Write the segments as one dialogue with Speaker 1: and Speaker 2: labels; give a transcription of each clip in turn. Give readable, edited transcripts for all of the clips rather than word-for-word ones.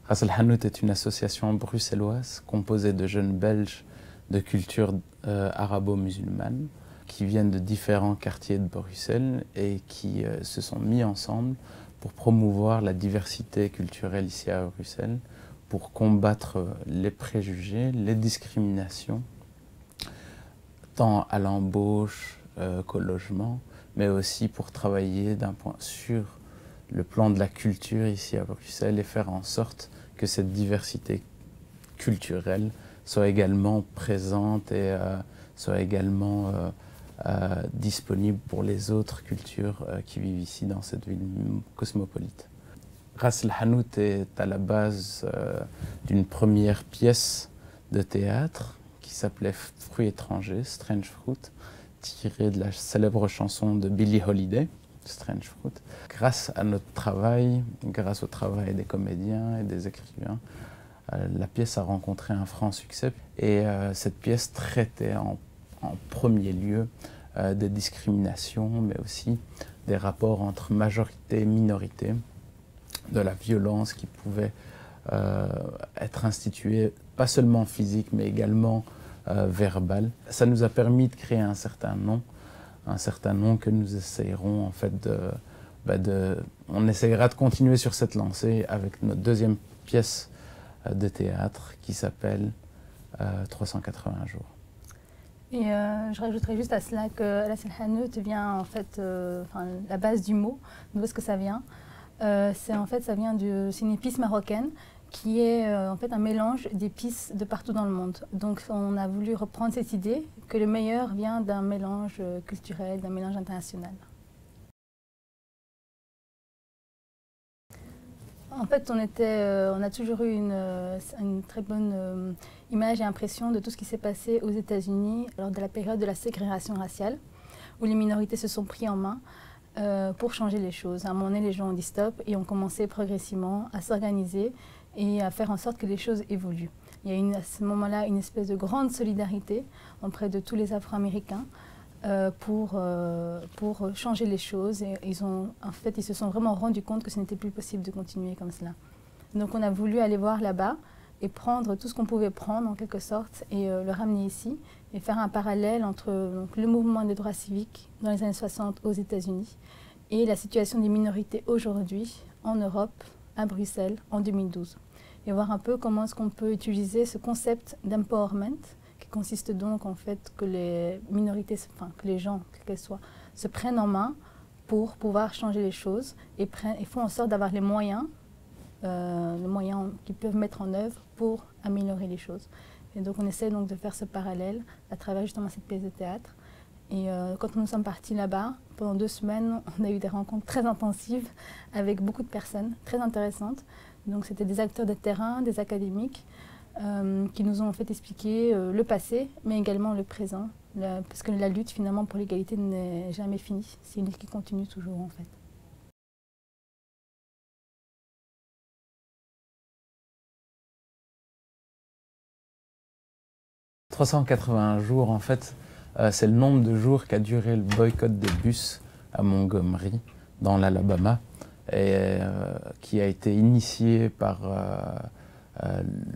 Speaker 1: Ras El Hanout est une association bruxelloise composée de jeunes Belges de culture arabo-musulmane qui viennent de différents quartiers de Bruxelles et qui se sont mis ensemble pour promouvoir la diversité culturelle ici à Bruxelles, pour combattre les préjugés, les discriminations, tant à l'embauche qu'au logement, mais aussi pour travailler sur le plan de la culture ici à Bruxelles et faire en sorte que cette diversité culturelle soit également présente et soit également disponible pour les autres cultures qui vivent ici dans cette ville cosmopolite. Ras El Hanout est à la base d'une première pièce de théâtre qui s'appelait Fruits étrangers, Strange Fruit, tirée de la célèbre chanson de Billie Holiday, Strange Fruit. Grâce à notre travail, grâce au travail des comédiens et des écrivains, la pièce a rencontré un franc succès et cette pièce traitait en premier lieu des discriminations, mais aussi des rapports entre majorité et minorité, de la violence qui pouvait être instituée, pas seulement physique, mais également verbale. Ça nous a permis de créer un certain nom que nous essayerons en fait on essayera de continuer sur cette lancée avec notre deuxième pièce de théâtre qui s'appelle 380 jours.
Speaker 2: Et je rajouterais juste à cela que Ras El Hanout vient en fait, la base du mot, d'où est-ce que ça vient. C'est une épice marocaine qui est en fait un mélange d'épices de partout dans le monde. Donc on a voulu reprendre cette idée que le meilleur vient d'un mélange culturel, d'un mélange international. En fait, on a toujours eu une très bonne image et impression de tout ce qui s'est passé aux États-Unis lors de la période de la ségrégation raciale, où les minorités se sont pris en main pour changer les choses. À un moment donné, les gens ont dit stop et ont commencé progressivement à s'organiser et à faire en sorte que les choses évoluent. Il y a à ce moment-là une espèce de grande solidarité auprès de tous les Afro-Américains pour changer les choses. Et ils se sont vraiment rendus compte que ce n'était plus possible de continuer comme cela. Donc on a voulu aller voir là-bas et prendre tout ce qu'on pouvait prendre en quelque sorte et le ramener ici et faire un parallèle entre le mouvement des droits civiques dans les années 60 aux États-Unis et la situation des minorités aujourd'hui en Europe, à Bruxelles, en 2012. Et voir un peu comment est-ce qu'on peut utiliser ce concept d'empowerment qui consiste donc en fait que les minorités, que les gens, quels qu'elles soient, se prennent en main pour pouvoir changer les choses et font en sorte d'avoir les moyens qu'ils peuvent mettre en œuvre pour améliorer les choses. Et donc on essaie donc de faire ce parallèle à travers justement cette pièce de théâtre. Et quand nous sommes partis là-bas, pendant 2 semaines, on a eu des rencontres très intensives avec beaucoup de personnes très intéressantes. Donc c'était des acteurs de terrain, des académiques qui nous ont en fait expliqué le passé, mais également le présent, parce que la lutte finalement pour l'égalité n'est jamais finie. C'est une lutte qui continue toujours en fait.
Speaker 1: 381 jours, en fait, c'est le nombre de jours qu'a duré le boycott des bus à Montgomery, dans l'Alabama, et qui a été initié par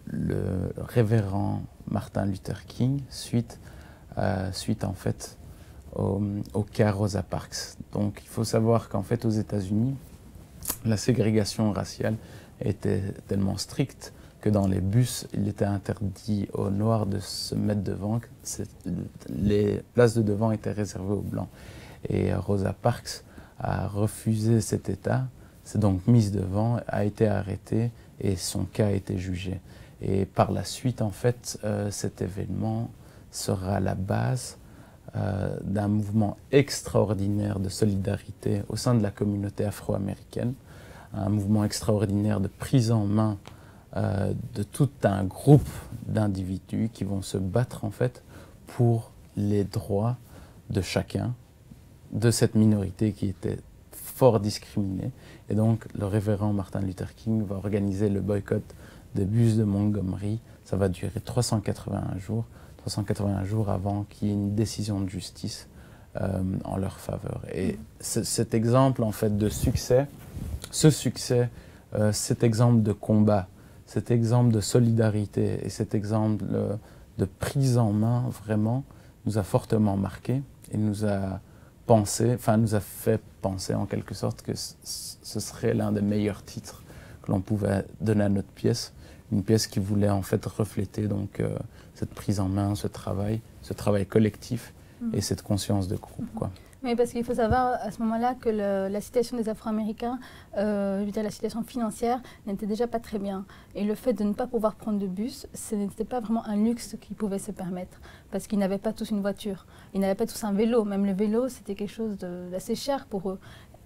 Speaker 1: le révérend Martin Luther King suite en fait au cas Rosa Parks. Donc il faut savoir qu'en fait aux États-Unis, la ségrégation raciale était tellement stricte que dans les bus, il était interdit aux Noirs de se mettre devant, les places de devant étaient réservées aux Blancs. Et Rosa Parks a refusé cet état, s'est donc mise devant, a été arrêtée et son cas a été jugé. Et par la suite, en fait, cet événement sera la base d'un mouvement extraordinaire de solidarité au sein de la communauté afro-américaine, un mouvement extraordinaire de prise en main de tout un groupe d'individus qui vont se battre en fait pour les droits de chacun, de cette minorité qui était fort discriminée. Et donc le révérend Martin Luther King va organiser le boycott des bus de Montgomery. Ça va durer 381 jours avant qu'il y ait une décision de justice en leur faveur. Et cet exemple en fait de succès, cet exemple de combat, cet exemple de solidarité et cet exemple de prise en main, vraiment, nous a fortement marqué et nous a nous a fait penser en quelque sorte que ce serait l'un des meilleurs titres que l'on pouvait donner à notre pièce. Une pièce qui voulait en fait refléter donc cette prise en main, ce travail collectif et cette conscience de groupe, quoi.
Speaker 2: Oui, parce qu'il faut savoir à ce moment-là que la situation des Afro-Américains, je veux dire la situation financière, n'était déjà pas très bien. Et le fait de ne pas pouvoir prendre de bus, ce n'était pas vraiment un luxe qu'ils pouvaient se permettre, parce qu'ils n'avaient pas tous une voiture, ils n'avaient pas tous un vélo. Même le vélo, c'était quelque chose d'assez cher pour eux.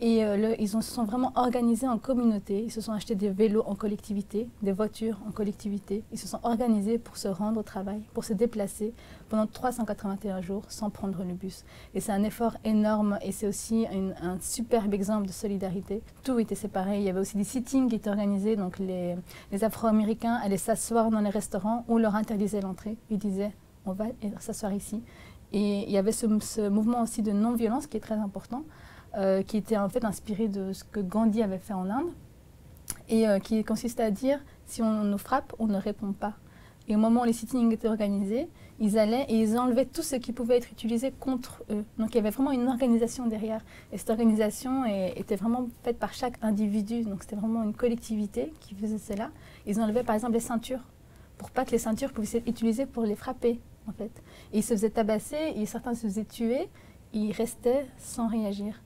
Speaker 2: Et ils se sont vraiment organisés en communauté, ils se sont achetés des vélos en collectivité, des voitures en collectivité. Ils se sont organisés pour se rendre au travail, pour se déplacer pendant 381 jours sans prendre le bus. Et c'est un effort énorme et c'est aussi un superbe exemple de solidarité. Tout était séparé, il y avait aussi des sittings qui étaient organisés, donc les Afro-Américains allaient s'asseoir dans les restaurants, on leur interdisait l'entrée, ils disaient on va s'asseoir ici. Et il y avait ce mouvement aussi de non-violence qui est très important. Qui était en fait inspiré de ce que Gandhi avait fait en Inde et qui consistait à dire si on nous frappe, on ne répond pas. Et au moment où les sittings étaient organisés, ils allaient et ils enlevaient tout ce qui pouvait être utilisé contre eux. Donc il y avait vraiment une organisation derrière. Et cette organisation était vraiment faite par chaque individu. Donc c'était vraiment une collectivité qui faisait cela. Ils enlevaient par exemple les ceintures pour pas que les ceintures puissent être utilisées pour les frapper en fait. Et ils se faisaient tabasser et certains se faisaient tuer. Ils restaient sans réagir.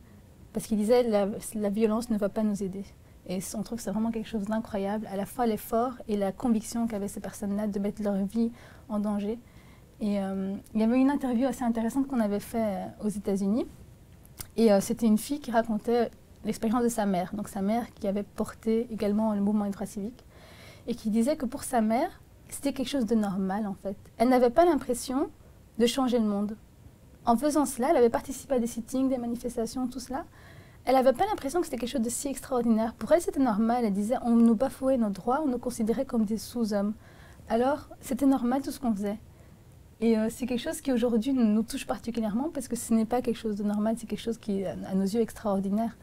Speaker 2: Parce qu'il disait la violence ne va pas nous aider. Et on trouve que c'est vraiment quelque chose d'incroyable, à la fois l'effort et la conviction qu'avaient ces personnes-là de mettre leur vie en danger. Et il y avait une interview assez intéressante qu'on avait faite aux États-Unis. Et c'était une fille qui racontait l'expérience de sa mère. Donc sa mère qui avait porté également le mouvement des droits civiques. Et qui disait que pour sa mère, c'était quelque chose de normal en fait. Elle n'avait pas l'impression de changer le monde. En faisant cela, elle avait participé à des sittings, des manifestations, tout cela. Elle n'avait pas l'impression que c'était quelque chose de si extraordinaire. Pour elle, c'était normal. Elle disait, on nous bafouait nos droits, on nous considérait comme des sous-hommes. Alors, c'était normal tout ce qu'on faisait. Et c'est quelque chose qui aujourd'hui nous touche particulièrement parce que ce n'est pas quelque chose de normal, c'est quelque chose qui est à nos yeux extraordinaire.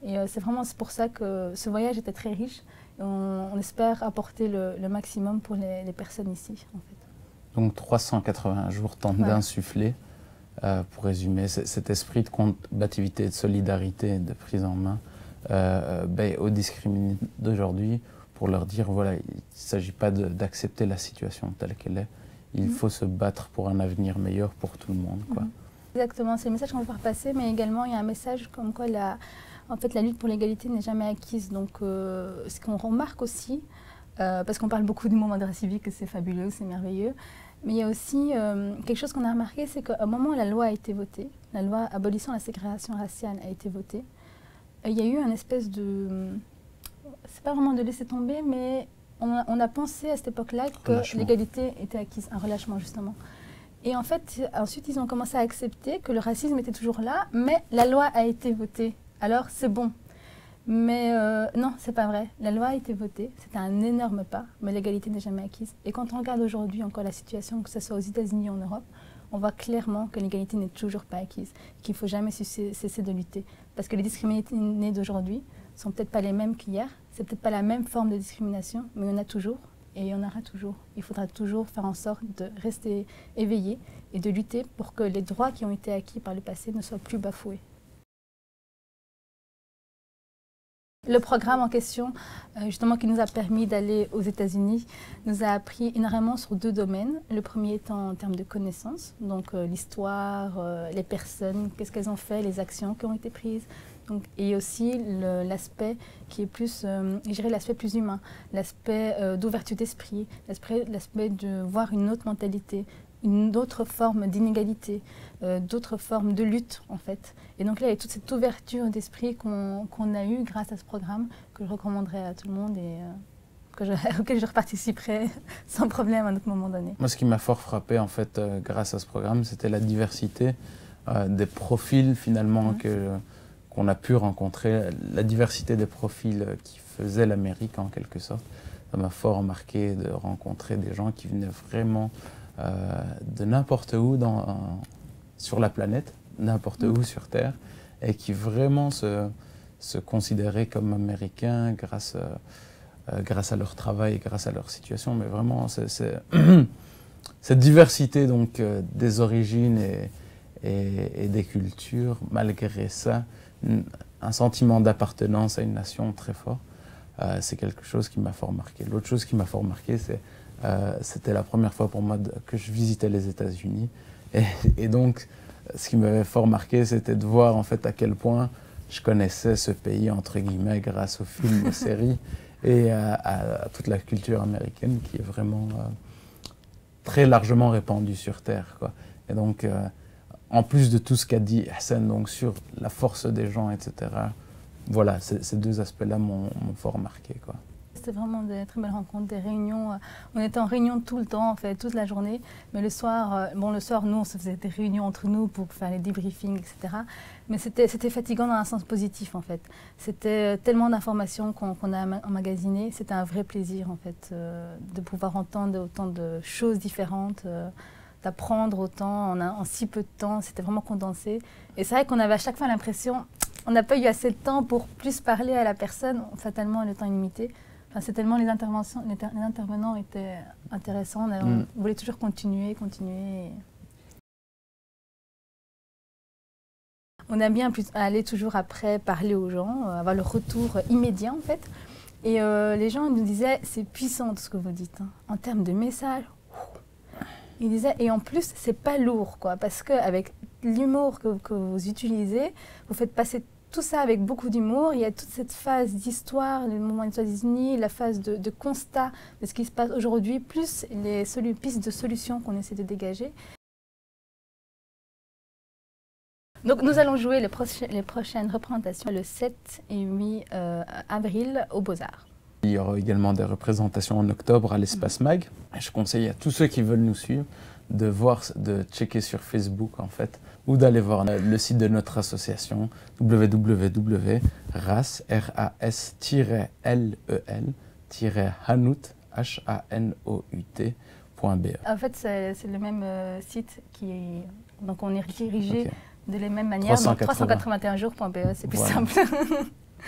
Speaker 2: Et c'est pour ça que ce voyage était très riche. Et on espère apporter le maximum pour les personnes ici, en fait.
Speaker 1: Donc 380 jours tentent d'insuffler. Pour résumer, cet esprit de combativité, de solidarité, de prise en main aux discriminés d'aujourd'hui pour leur dire voilà, il ne s'agit pas d'accepter la situation telle qu'elle est, il faut se battre pour un avenir meilleur pour tout le monde, quoi.
Speaker 2: Exactement, c'est le message qu'on veut faire passer, mais également il y a un message comme quoi la lutte pour l'égalité n'est jamais acquise. Donc ce qu'on remarque aussi, parce qu'on parle beaucoup du mouvement de droits civiques, que c'est fabuleux, c'est merveilleux, mais il y a aussi quelque chose qu'on a remarqué, c'est qu'au moment où la loi a été votée, la loi abolissant la ségrégation raciale a été votée, il y a eu un espèce de... c'est pas vraiment de laisser tomber, mais on a pensé à cette époque-là que l'égalité était acquise, un relâchement justement. Et en fait, ensuite, ils ont commencé à accepter que le racisme était toujours là, mais la loi a été votée, alors c'est bon. Mais non, c'est pas vrai. La loi a été votée, c'était un énorme pas, mais l'égalité n'est jamais acquise. Et quand on regarde aujourd'hui encore la situation, que ce soit aux États-Unis ou en Europe, on voit clairement que l'égalité n'est toujours pas acquise, qu'il ne faut jamais cesser de lutter. Parce que les discriminés d'aujourd'hui ne sont peut-être pas les mêmes qu'hier, c'est peut-être pas la même forme de discrimination, mais il y en a toujours et il y en aura toujours. Il faudra toujours faire en sorte de rester éveillé et de lutter pour que les droits qui ont été acquis par le passé ne soient plus bafoués. Le programme en question, justement, qui nous a permis d'aller aux États-Unis, nous a appris énormément sur deux domaines. Le premier étant en termes de connaissances, donc l'histoire, les personnes, qu'est-ce qu'elles ont fait, les actions qui ont été prises. Donc, et aussi l'aspect qui est plus, je dirais l'aspect plus humain, l'aspect d'ouverture d'esprit, l'aspect de voir une autre mentalité, une autre forme d'inégalité, d'autres formes de lutte en fait. Et donc là, il y a toute cette ouverture d'esprit qu'on a eue grâce à ce programme que je recommanderais à tout le monde et auquel je participerai sans problème à un autre moment donné.
Speaker 1: Moi, ce qui m'a fort frappé en fait grâce à ce programme, c'était la diversité des profils finalement qu'on a pu rencontrer, la diversité des profils qui faisaient l'Amérique en quelque sorte. Ça m'a fort marqué de rencontrer des gens qui venaient vraiment de n'importe où sur la planète, n'importe où sur Terre, et qui vraiment se considéraient comme américains grâce grâce à leur travail et grâce à leur situation, mais vraiment, cette diversité donc, des origines et des cultures, malgré ça, un sentiment d'appartenance à une nation très fort, c'est quelque chose qui m'a fort marqué. L'autre chose qui m'a fort marqué, c'était la première fois pour moi que je visitais les États-Unis. Et donc, ce qui m'avait fort marqué, c'était de voir en fait à quel point je connaissais ce pays, entre guillemets, grâce aux films, aux séries et à toute la culture américaine qui est vraiment très largement répandue sur Terre, quoi. Et donc, en plus de tout ce qu'a dit Hassan donc, sur la force des gens, etc., voilà, ces deux aspects-là m'ont fort marqué, quoi.
Speaker 2: C'était vraiment des très belles rencontres, des réunions. On était en réunion tout le temps, en fait, toute la journée. Mais le soir, le soir, nous, on se faisait des réunions entre nous pour faire les debriefings, etc. Mais c'était fatigant dans un sens positif, en fait. C'était tellement d'informations qu'on a emmagasinées. C'était un vrai plaisir, en fait, de pouvoir entendre autant de choses différentes, d'apprendre autant en si peu de temps. C'était vraiment condensé. Et c'est vrai qu'on avait à chaque fois l'impression, on n'a pas eu assez de temps pour plus parler à la personne. Fatalement, le temps est limité. Enfin, c'est tellement les intervenants étaient intéressants, on voulait toujours continuer. On aime bien aller toujours après, parler aux gens, avoir le retour immédiat en fait. Et les gens nous disaient, c'est puissant tout ce que vous dites, hein, en termes de message. Ils disaient, et en plus, c'est pas lourd, quoi, parce qu'avec l'humour que vous utilisez, vous faites passer tout ça avec beaucoup d'humour. Il y a toute cette phase d'histoire, le moment des États-Unis, la phase de constat de ce qui se passe aujourd'hui, plus les pistes de solutions qu'on essaie de dégager. Donc nous allons jouer les prochaines représentations le 7 et 8 avril au Beaux-Arts.
Speaker 1: Il y aura également des représentations en octobre à l'Espace Mag. Je conseille à tous ceux qui veulent nous suivre de checker sur Facebook en fait, ou d'aller voir le site de notre association www.ras-lel-hanout.be.
Speaker 2: En fait, c'est le même site donc on est dirigé de la même manière, 381jours.be, c'est plus simple.